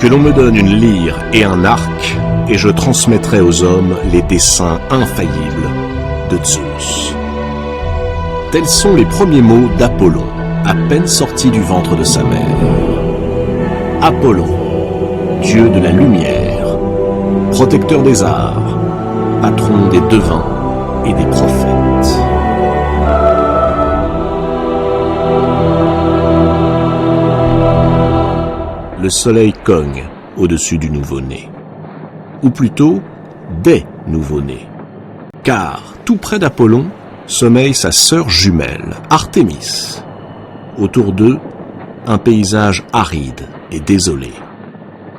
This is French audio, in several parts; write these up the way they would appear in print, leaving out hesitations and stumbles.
Que l'on me donne une lyre et un arc, et je transmettrai aux hommes les desseins infaillibles de Zeus. Tels sont les premiers mots d'Apollon, à peine sorti du ventre de sa mère. Apollon, dieu de la lumière, protecteur des arts, patron des devins et des prophètes. Le soleil cogne au-dessus du nouveau-né. Ou plutôt, des nouveau-nés. Car, tout près d'Apollon, sommeille sa sœur jumelle, Artémis. Autour d'eux, un paysage aride et désolé.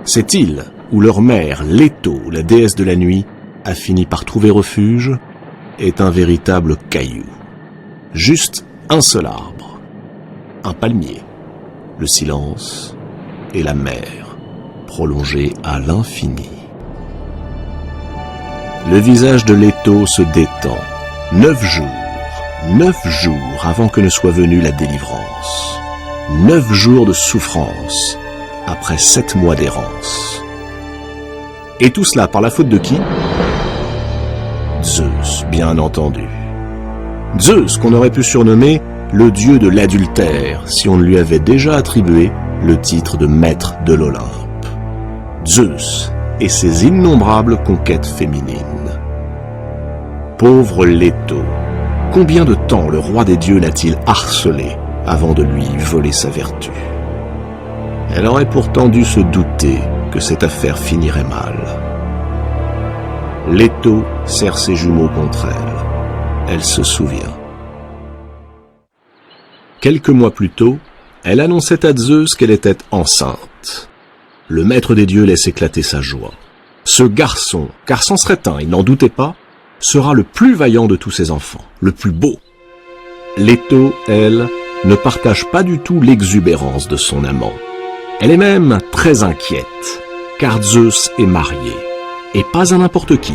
Cette île où leur mère, Leto, la déesse de la nuit, a fini par trouver refuge, est un véritable caillou. Juste un seul arbre, un palmier, le silence et la mer, prolongée à l'infini. Le visage de Leto se détend. 9 jours avant que ne soit venue la délivrance. 9 jours de souffrance après 7 mois d'errance. Et tout cela par la faute de qui? Zeus, bien entendu. Zeus, qu'on aurait pu surnommer le dieu de l'adultère, si on ne lui avait déjà attribué le titre de maître de l'Olympe. Zeus et ses innombrables conquêtes féminines. Pauvre Leto, combien de temps le roi des dieux l'a-t-il harcelé avant de lui voler sa vertu? Elle aurait pourtant dû se douter que cette affaire finirait mal. Leto serre ses jumeaux contre elle. Elle se souvient. Quelques mois plus tôt, elle annonçait à Zeus qu'elle était enceinte. Le maître des dieux laisse éclater sa joie. Ce garçon, car c'en serait un, il n'en doutait pas, sera le plus vaillant de tous ses enfants, le plus beau. Leto, elle, ne partage pas du tout l'exubérance de son amant. Elle est même très inquiète, car Zeus est marié, et pas à n'importe qui.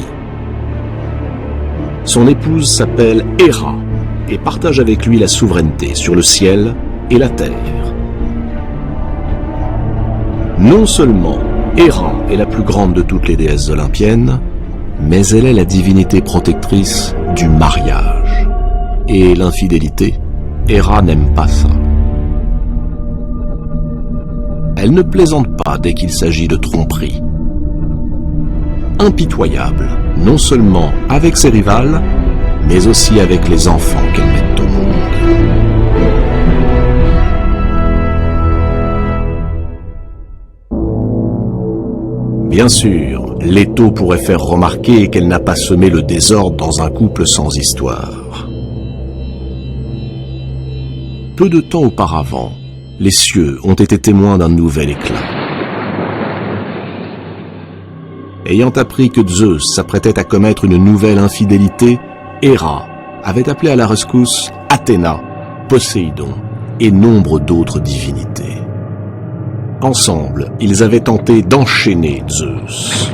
Son épouse s'appelle Héra, et partage avec lui la souveraineté sur le ciel et la terre. Non seulement Héra est la plus grande de toutes les déesses olympiennes, mais elle est la divinité protectrice du mariage. Et l'infidélité, Héra n'aime pas ça. Elle ne plaisante pas dès qu'il s'agit de tromperie. Impitoyable, non seulement avec ses rivales, mais aussi avec les enfants qu'elle met au monde. Bien sûr, Leto pourrait faire remarquer qu'elle n'a pas semé le désordre dans un couple sans histoire. Peu de temps auparavant, les cieux ont été témoins d'un nouvel éclat. Ayant appris que Zeus s'apprêtait à commettre une nouvelle infidélité, Héra avait appelé à la rescousse Athéna, Poséidon et nombre d'autres divinités. Ensemble, ils avaient tenté d'enchaîner Zeus.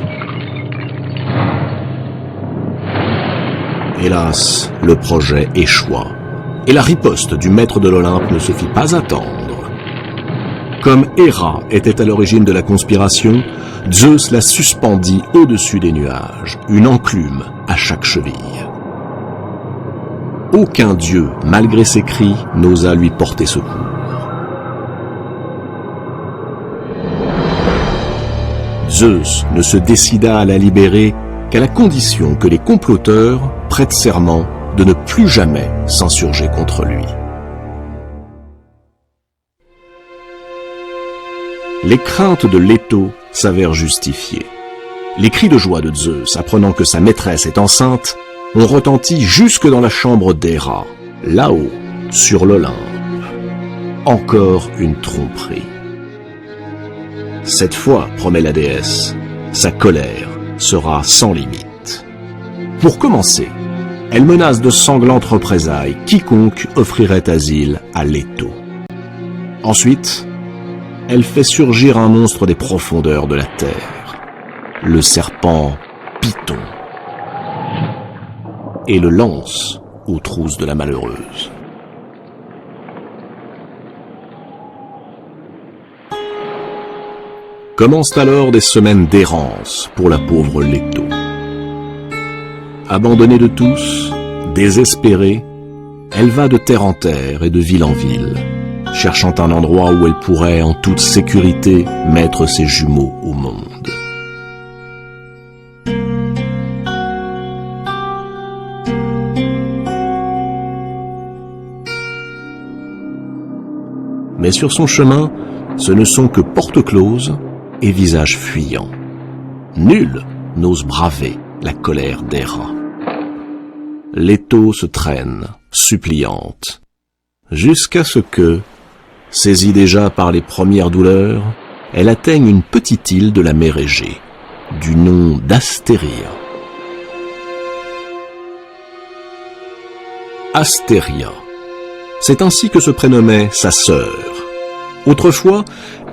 Hélas, le projet échoua, et la riposte du maître de l'Olympe ne se fit pas attendre. Comme Héra était à l'origine de la conspiration, Zeus la suspendit au-dessus des nuages, une enclume à chaque cheville. Aucun dieu, malgré ses cris, n'osa lui porter secours. Zeus ne se décida à la libérer qu'à la condition que les comploteurs prêtent serment de ne plus jamais s'insurger contre lui. Les craintes de Leto s'avèrent justifiées. Les cris de joie de Zeus, apprenant que sa maîtresse est enceinte, ont retenti jusque dans la chambre d'Héra, là-haut, sur l'Olympe. Encore une tromperie. Cette fois, promet la déesse, sa colère sera sans limite. Pour commencer, elle menace de sanglantes représailles quiconque offrirait asile à Leto. Ensuite, elle fait surgir un monstre des profondeurs de la terre, le serpent Python, et le lance aux trousses de la malheureuse. Commencent alors des semaines d'errance pour la pauvre Leto. Abandonnée de tous, désespérée, elle va de terre en terre et de ville en ville, cherchant un endroit où elle pourrait en toute sécurité mettre ses jumeaux au monde. Mais sur son chemin, ce ne sont que portes closes et visages fuyants. Nul n'ose braver la colère d'Héra. Leto se traîne, suppliante, jusqu'à ce que, saisie déjà par les premières douleurs, elle atteigne une petite île de la mer Égée, du nom d'Astéria. Astéria, c'est ainsi que se prénommait sa sœur. Autrefois,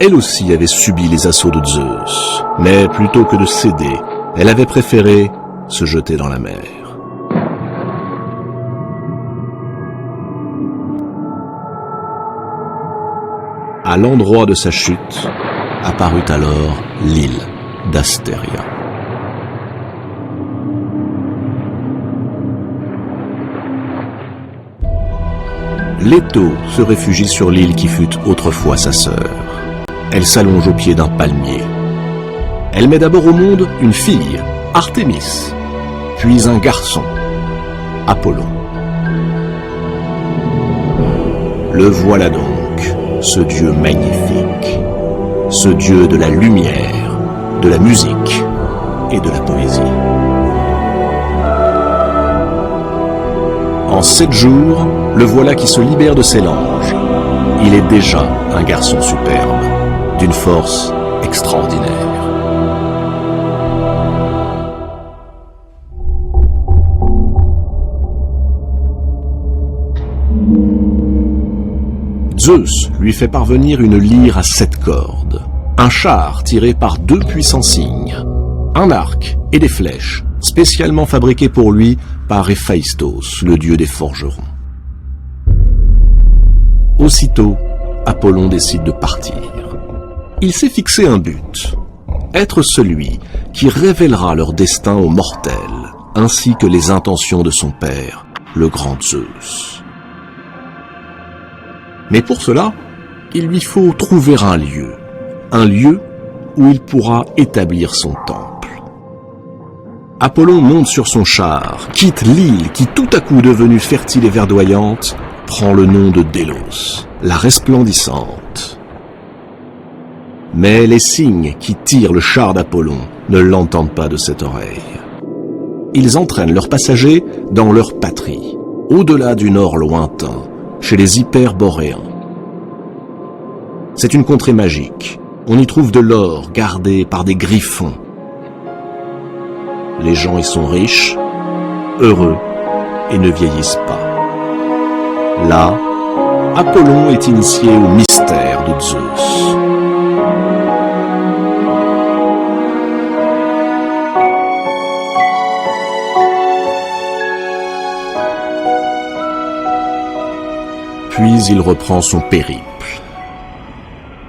elle aussi avait subi les assauts de Zeus, mais plutôt que de céder, elle avait préféré se jeter dans la mer. À l'endroit de sa chute, apparut alors l'île d'Astéria. Leto se réfugie sur l'île qui fut autrefois sa sœur. Elle s'allonge au pied d'un palmier. Elle met d'abord au monde une fille, Artémis, puis un garçon, Apollon. Le voilà donc, ce dieu magnifique, ce dieu de la lumière, de la musique et de la poésie. En 7 jours, le voilà qui se libère de ses langes. Il est déjà un garçon superbe, d'une force extraordinaire. Zeus lui fait parvenir une lyre à 7 cordes, un char tiré par 2 puissants cygnes, un arc et des flèches, spécialement fabriqués pour lui par Héphaïstos, le dieu des forgerons. Aussitôt, Apollon décide de partir. Il s'est fixé un but, être celui qui révélera leur destin aux mortels, ainsi que les intentions de son père, le grand Zeus. Mais pour cela, il lui faut trouver un lieu où il pourra établir son temple. Apollon monte sur son char, quitte l'île qui tout à coup devenue fertile et verdoyante, prend le nom de Délos, la resplendissante. Mais les cygnes qui tirent le char d'Apollon ne l'entendent pas de cette oreille. Ils entraînent leurs passagers dans leur patrie, au-delà du nord lointain, chez les Hyperboréens. C'est une contrée magique. On y trouve de l'or gardé par des griffons. Les gens y sont riches, heureux et ne vieillissent pas. Là, Apollon est initié au mystère de Zeus. Puis il reprend son périple.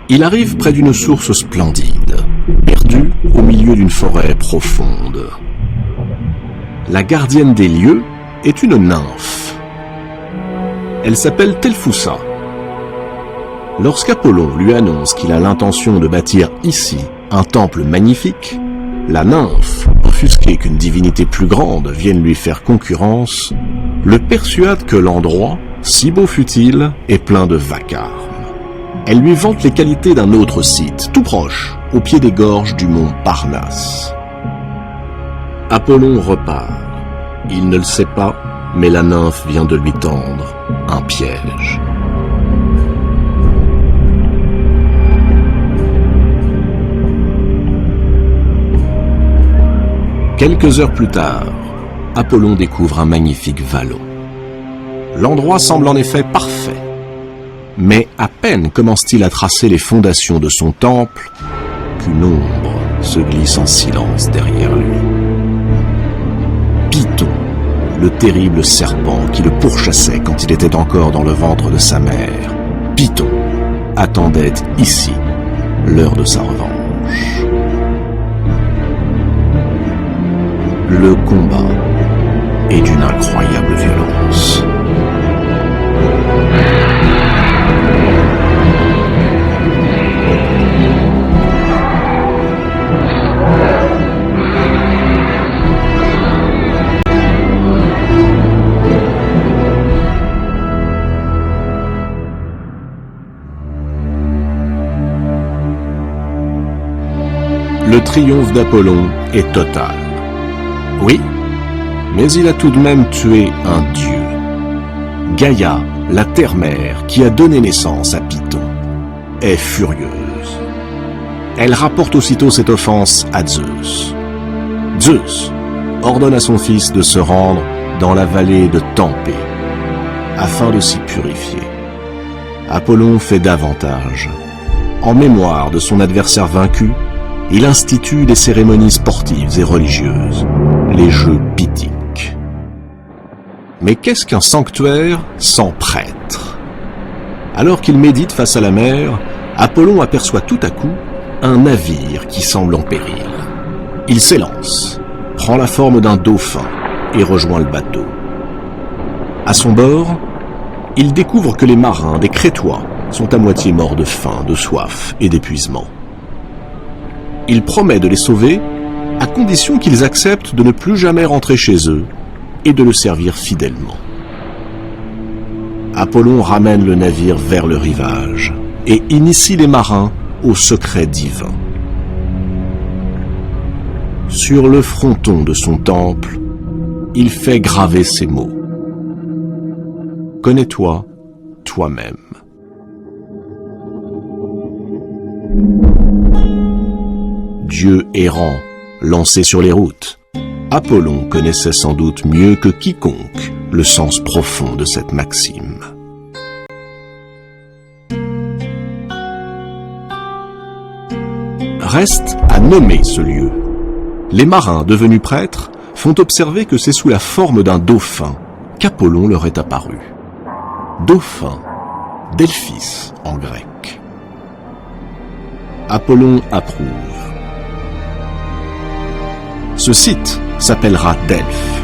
Il arrive près d'une source splendide, perdue au milieu d'une forêt profonde. La gardienne des lieux est une nymphe. Elle s'appelle Telphusa. Lorsqu'Apollon lui annonce qu'il a l'intention de bâtir ici un temple magnifique, la nymphe, offusquée qu'une divinité plus grande vienne lui faire concurrence, le persuade que l'endroit, si beau fût-il, est plein de vacarme. Elle lui vante les qualités d'un autre site, tout proche, au pied des gorges du mont Parnasse. Apollon repart. Il ne le sait pas, mais la nymphe vient de lui tendre un piège. Quelques heures plus tard, Apollon découvre un magnifique vallon. L'endroit semble en effet parfait. Mais à peine commence-t-il à tracer les fondations de son temple qu'une ombre se glisse en silence derrière lui. Python, le terrible serpent qui le pourchassait quand il était encore dans le ventre de sa mère, Python attendait ici l'heure de sa revanche. approche. Le combat est d'une incroyable violence. Le triomphe d'Apollon est total. Oui, mais il a tout de même tué un dieu. Gaïa, la terre-mère qui a donné naissance à Python, est furieuse. Elle rapporte aussitôt cette offense à Zeus. Zeus ordonne à son fils de se rendre dans la vallée de Tempée, afin de s'y purifier. Apollon fait davantage. En mémoire de son adversaire vaincu, il institue des cérémonies sportives et religieuses, les Jeux Pythiques. Mais qu'est-ce qu'un sanctuaire sans prêtre? Alors qu'il médite face à la mer, Apollon aperçoit tout à coup un navire qui semble en péril. Il s'élance, prend la forme d'un dauphin et rejoint le bateau. À son bord, il découvre que les marins, des Crétois, sont à moitié morts de faim, de soif et d'épuisement. Il promet de les sauver à condition qu'ils acceptent de ne plus jamais rentrer chez eux et de le servir fidèlement. Apollon ramène le navire vers le rivage et initie les marins au secret divin. Sur le fronton de son temple, il fait graver ces mots. Connais-toi toi-même. Dieu errant, lancé sur les routes, Apollon connaissait sans doute mieux que quiconque le sens profond de cette maxime. Reste à nommer ce lieu. Les marins devenus prêtres font observer que c'est sous la forme d'un dauphin qu'Apollon leur est apparu. Dauphin, Delphis en grec. Apollon approuve. Ce site s'appellera Delphes.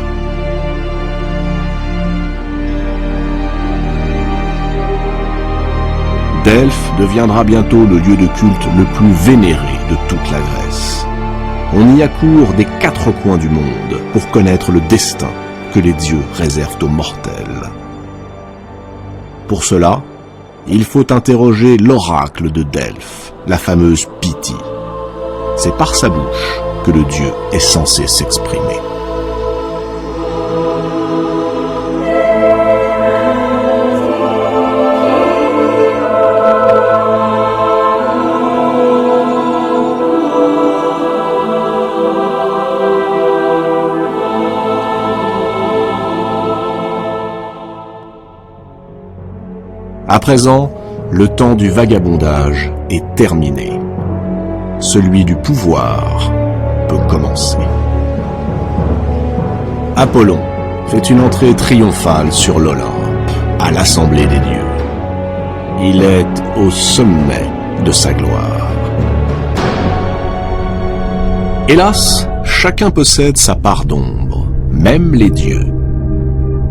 Delphes deviendra bientôt le lieu de culte le plus vénéré de toute la Grèce. On y accourt des 4 coins du monde pour connaître le destin que les dieux réservent aux mortels. Pour cela, il faut interroger l'oracle de Delphes, la fameuse Pythie. C'est par sa bouche que le dieu est censé s'exprimer. À présent, le temps du vagabondage est terminé. Celui du pouvoir peut commencer. Apollon fait une entrée triomphale sur l'Olympe, à l'assemblée des dieux. Il est au sommet de sa gloire. Hélas, chacun possède sa part d'ombre, même les dieux.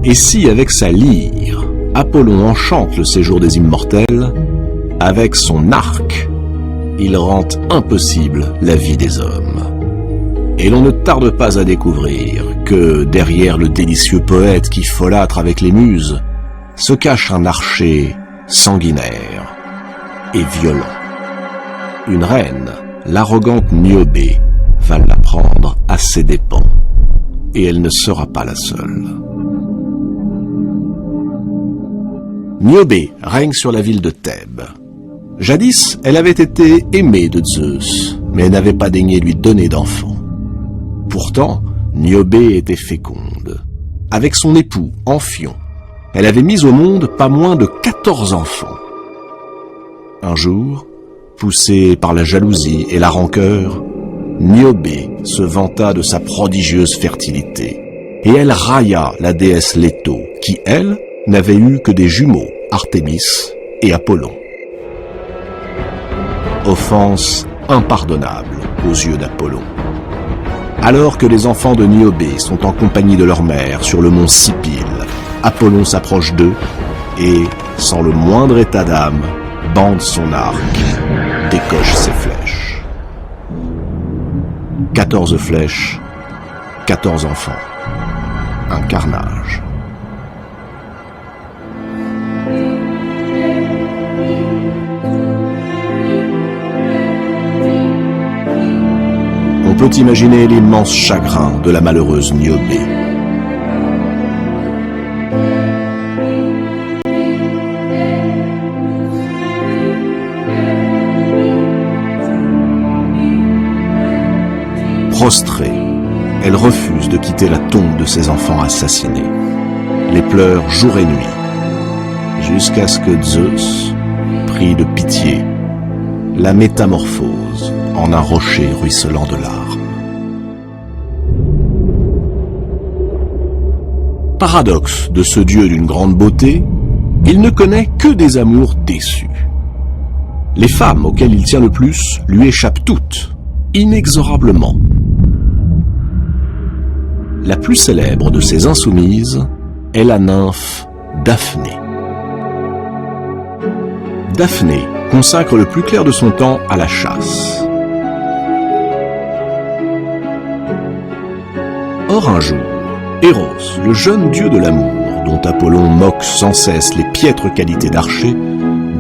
Et si, avec sa lyre, Apollon enchante le séjour des immortels, avec son arc, il rend impossible la vie des hommes. Et l'on ne tarde pas à découvrir que, derrière le délicieux poète qui folâtre avec les muses, se cache un archer sanguinaire et violent. Une reine, l'arrogante Niobé, va l'apprendre à ses dépens, et elle ne sera pas la seule. Niobé règne sur la ville de Thèbes. Jadis, elle avait été aimée de Zeus, mais elle n'avait pas daigné lui donner d'enfant. Pourtant, Niobé était féconde. Avec son époux, Amphion, elle avait mis au monde pas moins de 14 enfants. Un jour, poussée par la jalousie et la rancœur, Niobé se vanta de sa prodigieuse fertilité, et elle railla la déesse Leto, qui, elle, n'avait eu que des jumeaux, Artémis et Apollon. Offense impardonnable aux yeux d'Apollon. Alors que les enfants de Niobé sont en compagnie de leur mère sur le mont Sipyle, Apollon s'approche d'eux et, sans le moindre état d'âme, bande son arc, décoche ses flèches. 14 flèches, 14 enfants. Un carnage. On peut imaginer l'immense chagrin de la malheureuse Niobé. Prostrée, elle refuse de quitter la tombe de ses enfants assassinés. Les pleure jour et nuit, jusqu'à ce que Zeus, pris de pitié, la métamorphose en un rocher ruisselant de larmes. Paradoxe de ce dieu d'une grande beauté, il ne connaît que des amours déçus. Les femmes auxquelles il tient le plus lui échappent toutes, inexorablement. La plus célèbre de ces insoumises est la nymphe Daphné. Daphné consacre le plus clair de son temps à la chasse. Or un jour, Eros, le jeune dieu de l'amour, dont Apollon moque sans cesse les piètres qualités d'archer,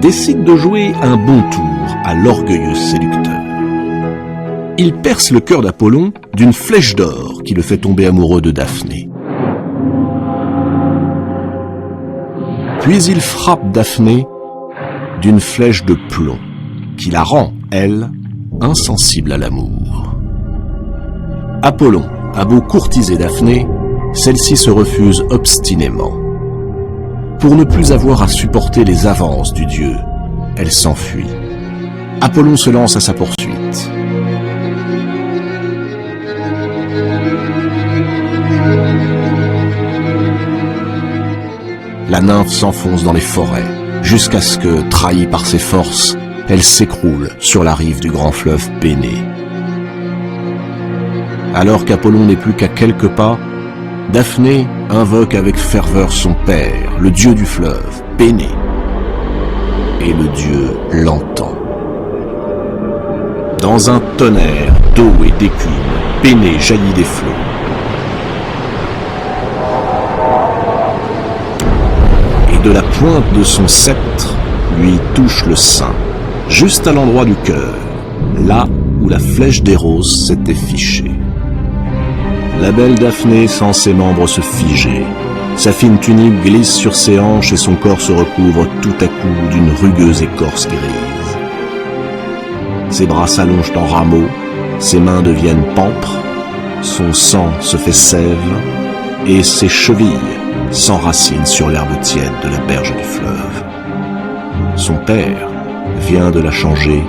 décide de jouer un bon tour à l'orgueilleux séducteur. Il perce le cœur d'Apollon d'une flèche d'or qui le fait tomber amoureux de Daphné. Puis il frappe Daphné d'une flèche de plomb qui la rend, elle, insensible à l'amour. Apollon a beau courtiser Daphné, celle-ci se refuse obstinément. Pour ne plus avoir à supporter les avances du dieu, elle s'enfuit. Apollon se lance à sa poursuite. La nymphe s'enfonce dans les forêts, jusqu'à ce que, trahie par ses forces, elle s'écroule sur la rive du grand fleuve Pénée. Alors qu'Apollon n'est plus qu'à quelques pas, Daphné invoque avec ferveur son père, le dieu du fleuve, Pénée. Et le dieu l'entend. Dans un tonnerre d'eau et d'écume, Pénée jaillit des flots. De la pointe de son sceptre, lui touche le sein, juste à l'endroit du cœur, là où la flèche d'Eros s'était fichée. La belle Daphné sent ses membres se figer, sa fine tunique glisse sur ses hanches et son corps se recouvre tout à coup d'une rugueuse écorce grise. Ses bras s'allongent en rameaux, ses mains deviennent pampres, son sang se fait sève et ses chevilles s'enracine sur l'herbe tiède de la berge du fleuve. Son père vient de la changer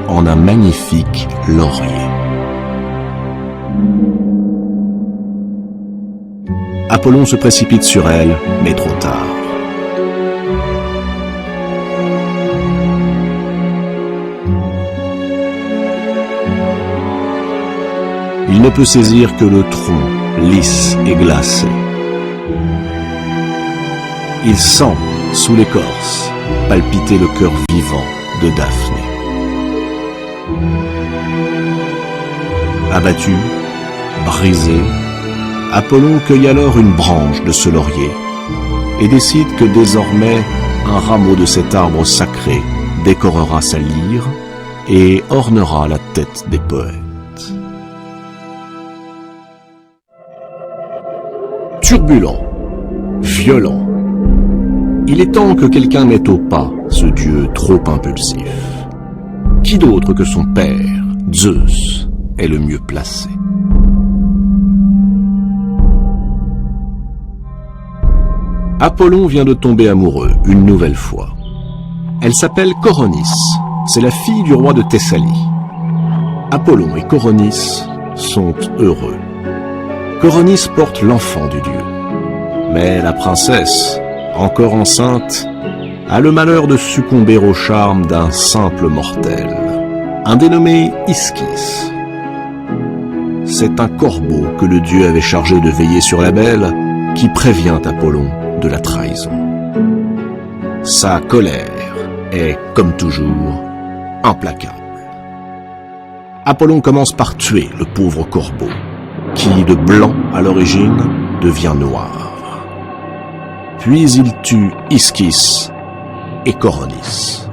en un magnifique laurier. Apollon se précipite sur elle, mais trop tard. Il ne peut saisir que le tronc, lisse et glacé. Il sent, sous l'écorce, palpiter le cœur vivant de Daphné. Abattu, brisé, Apollon cueille alors une branche de ce laurier et décide que désormais un rameau de cet arbre sacré décorera sa lyre et ornera la tête des poètes. Turbulent, violent, il est temps que quelqu'un mette au pas ce dieu trop impulsif. Qui d'autre que son père, Zeus, est le mieux placé? Apollon vient de tomber amoureux une nouvelle fois. Elle s'appelle Coronis, c'est la fille du roi de Thessalie. Apollon et Coronis sont heureux. Coronis porte l'enfant du dieu. Mais la princesse, encore enceinte, a le malheur de succomber au charme d'un simple mortel. un dénommé Ischys. C'est un corbeau que le dieu avait chargé de veiller sur la belle, qui prévient Apollon de la trahison. Sa colère est, comme toujours, implacable. Apollon commence par tuer le pauvre corbeau, qui, de blanc à l'origine, devient noir. Puis il tue Ischys et Coronis.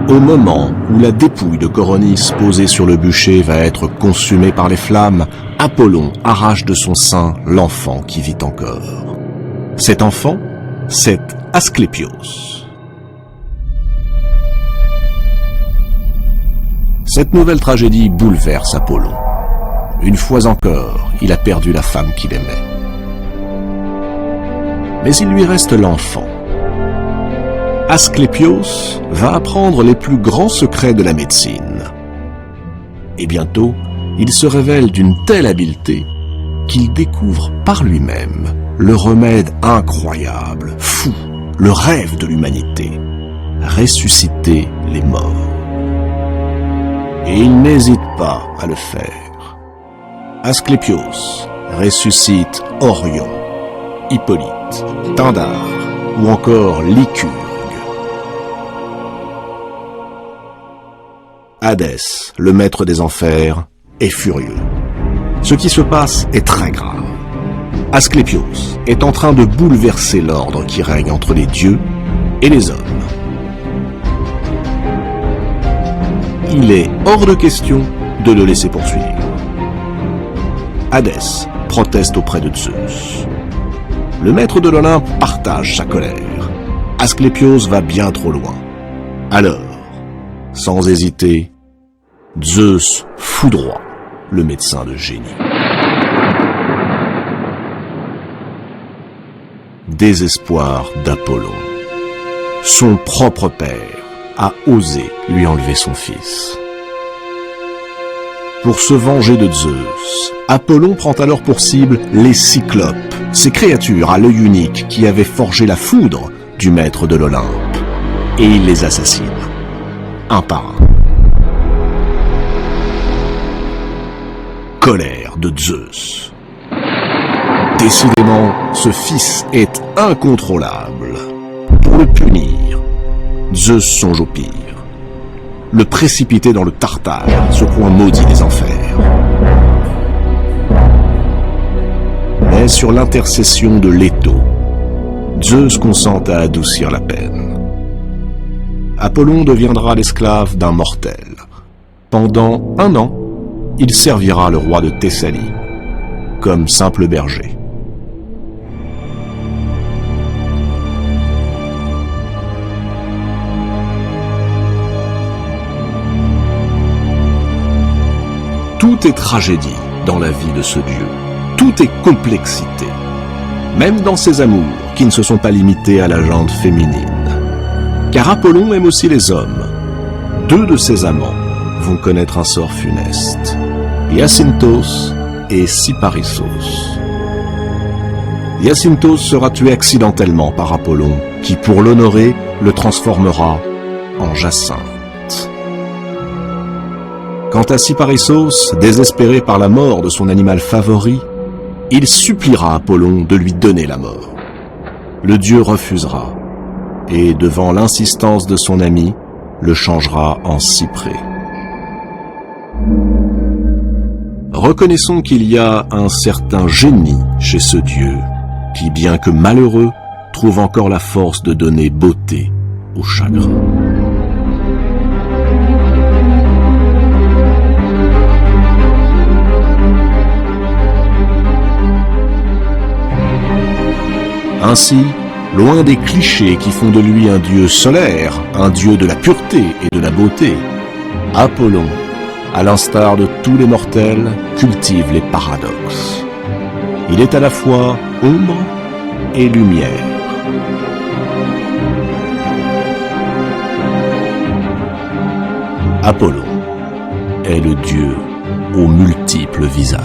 Au moment où la dépouille de Coronis posée sur le bûcher va être consumée par les flammes, Apollon arrache de son sein l'enfant qui vit encore. Cet enfant, c'est Asclépios. Cette nouvelle tragédie bouleverse Apollon. Une fois encore, il a perdu la femme qu'il aimait. Mais il lui reste l'enfant. Asclépios va apprendre les plus grands secrets de la médecine. Et bientôt, il se révèle d'une telle habileté qu'il découvre par lui-même le remède incroyable, fou, le rêve de l'humanité, ressusciter les morts. Et il n'hésite pas à le faire. Asclépios ressuscite Orion, Hippolyte, Pindare ou encore Lycurgue. Hadès, le maître des enfers, est furieux. Ce qui se passe est très grave. Asclépios est en train de bouleverser l'ordre qui règne entre les dieux et les hommes. Il est hors de question de le laisser poursuivre. Hadès proteste auprès de Zeus. Le maître de l'Olympe partage sa colère. Asclépios va bien trop loin. Alors, sans hésiter, Zeus foudroie le médecin de génie. Désespoir d'Apollon. Son propre père a osé lui enlever son fils. Pour se venger de Zeus, Apollon prend alors pour cible les Cyclopes, ces créatures à l'œil unique qui avaient forgé la foudre du maître de l'Olympe, et il les assassine, un par un. Colère de Zeus. Décidément, ce fils est incontrôlable. Pour le punir, Zeus songe au pire. Le précipiter dans le Tartare, ce coin maudit des enfers. Mais sur l'intercession de Leto, Zeus consent à adoucir la peine. Apollon deviendra l'esclave d'un mortel. Pendant 1 an, il servira le roi de Thessalie, comme simple berger. Tout est tragédie dans la vie de ce dieu. Tout est complexité. Même dans ses amours, qui ne se sont pas limités à la jante féminine. Car Apollon aime aussi les hommes. 2 de ses amants vont connaître un sort funeste. Hyacintos et Cyparissos. Hyacintos sera tué accidentellement par Apollon, qui pour l'honorer, le transformera en jacinthe. Quant à Cyparissos, désespéré par la mort de son animal favori, il suppliera Apollon de lui donner la mort. Le dieu refusera, et devant l'insistance de son ami, le changera en cyprès. Reconnaissons qu'il y a un certain génie chez ce dieu, qui, bien que malheureux, trouve encore la force de donner beauté au chagrin. Ainsi, loin des clichés qui font de lui un dieu solaire, un dieu de la pureté et de la beauté, Apollon, à l'instar de tous les mortels, cultive les paradoxes. Il est à la fois ombre et lumière. Apollon est le dieu aux multiples visages.